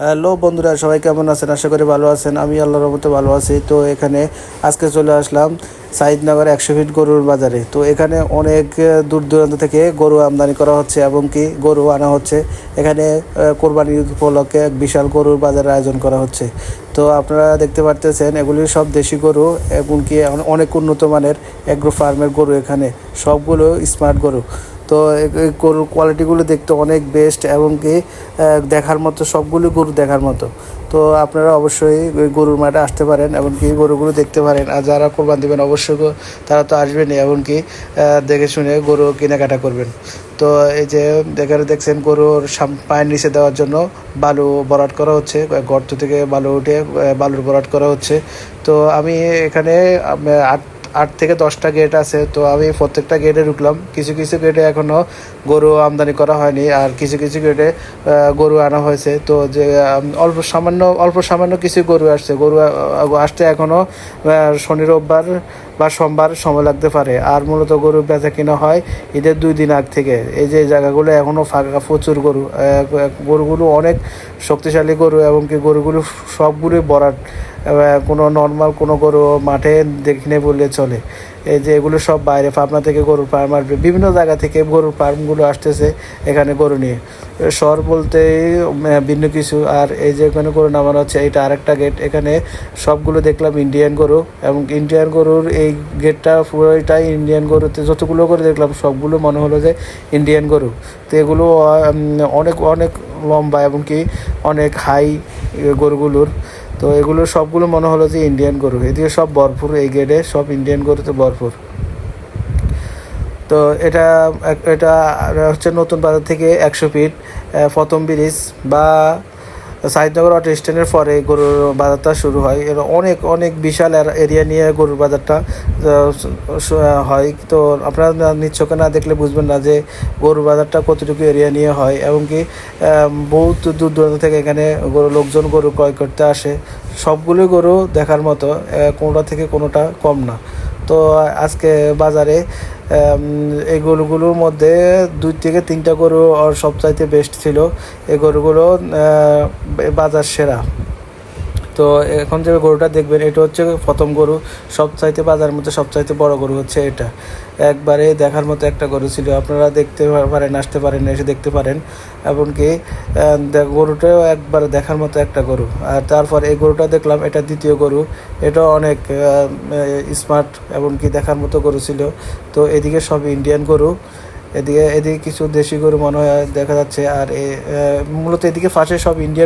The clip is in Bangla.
হ্যালো বন্ধুরা, সবাই কেমন আছেন? আশা করি ভালো আছেন। আমি আল্লাহর রহমতে ভালো আছি। তো এখানে আজকে চলে আসলাম সাইদনগর 100 ফিট গরুর বাজারে। তো এখানে অনেক দূর দূরান্ত থেকে গরু আমদানি করা হচ্ছে এবং কি গরু আনা হচ্ছে। এখানে কোরবানি উপলক্ষে এক বিশাল গরুর বাজারের আয়োজন করা হচ্ছে। তো আপনারা দেখতে পারতেছেন এগুলি সব দেশি গরু এবং কি অনেক উন্নত মানের এগ্রো ফার্মের গরু। এখানে সবগুলো স্মার্ট গরু। তো এই গরুর কোয়ালিটিগুলো দেখতে অনেক বেস্ট এবং কি দেখার মতো, সবগুলো গরু দেখার মতো। তো আপনারা অবশ্যই ওই গরুর মাঠে আসতে পারেন এবং কি গরুগুলো দেখতে পারেন। আর যারা কোরবান দেবেন অবশ্যই তারা তো আসবেনই এবং কি দেখে শুনে গরু কেনাকাটা করবেন। তো এই যে দেখছেন গরুর পায়ের নিচে দেওয়ার জন্য বালু ভরাট করা হচ্ছে, গর্ত থেকে বালু উঠে বালুর ভরাট করা হচ্ছে। তো আমি এখানে 8 থেকে 10টা গেট আছে। তো আমি প্রত্যেকটা গেটে ঢুকলাম। কিছু কিছু গেটে এখনও গরু আমদানি করা হয়নি, আর কিছু কিছু গেটে গরু আনা হয়েছে। তো যে অল্প সামান্য কিছু গরু আসছে। গরু আসতে এখনও শনি রোববার বা সোমবার সময় লাগতে পারে। আর মূলত গরু বেচা কিনা হয় ঈদের 2 দিন আগ থেকে। এই যে জায়গাগুলো এখনও ফাঁকা, প্রচুর গরু। গরুগুলো অনেক শক্তিশালী গরু এবং কি গরুগুলো সবগুলোই ভরাট। কোনো নর্মাল কোনো গরু মাঠে দেখনে বললে চলে। এই যে এগুলো সব বাইরে পাবনা থেকে গরুর ফার্ম আসবে, বিভিন্ন জায়গা থেকে গরুর ফার্মগুলো আসতেছে এখানে গরু নিয়ে। শহর বলতে ভিন্ন কিছু। আর এই যে এখানে গরু নামানো হচ্ছে, এটা আরেকটা গেট। এখানে সবগুলো দেখলাম ইন্ডিয়ান গরু এবং ইন্ডিয়ান গরুর এই গেটটা পুরোটাই ইন্ডিয়ান গরুতে যতগুলো করে দেখলাম সবগুলো মনে হলো যে ইন্ডিয়ান গরু। তো এগুলো অনেক অনেক লম্বা এবং কি অনেক হাই গরুগুলোর। তো এগুলো সবগুলো মনে হলো যে ইন্ডিয়ান গরু। এদিকে সব ভরপুর, এই গেটে সব ইন্ডিয়ান গরুতে ভরপুর। তো এটা এটা হচ্ছে নতুন বাজার থেকে 100 ফিট প্রথম ব্রিজ বা সাইদনগর অটো স্ট্যান্ডের পরে গরুর বাজারটা শুরু হয়। এর অনেক অনেক বিশাল এরিয়া নিয়ে গরুর বাজারটা হয়। তো আপনারা নিচ্ছকে না দেখলে বুঝবেন না যে গরুর বাজারটা কতটুকু এরিয়া নিয়ে হয় এবং কি বহুত দূর দূরান্ত থেকে এখানে লোকজন গরু ক্রয় করতে আসে। সবগুলো গরু দেখার মতো, কোনোটা থেকে কোনোটা কম না। তো আজকে বাজারে এই গরুগুলোর মধ্যে 2 থেকে 3টা গরু সবচাইতে বেস্ট ছিল। এই গরুগুলো বাজার সেরা। তো এখন যে গরুটা দেখবেন এটা হচ্ছে প্রথম গরু। সবচাইতে বাজারের মধ্যে সবচাইতে বড় গরু হচ্ছে এটা। একবারে দেখার মতো একটা গরু ছিল। আপনারা দেখতে পারেন, আসতে পারেন, এসে দেখতে পারেন। এমনকি গরুটাও একবারে দেখার মতো একটা গরু। আর তারপর এই গরুটা দেখলাম, এটা দ্বিতীয় গরু। এটা অনেক স্মার্ট এমনকি দেখার মতো গরু ছিল। তো এদিকে সব ইন্ডিয়ান গরু, এদিকে কিছু দেশি গরু মনে হয় দেখা যাচ্ছে। আর মূলত এদিকে পাশে সব ইন্ডিয়ান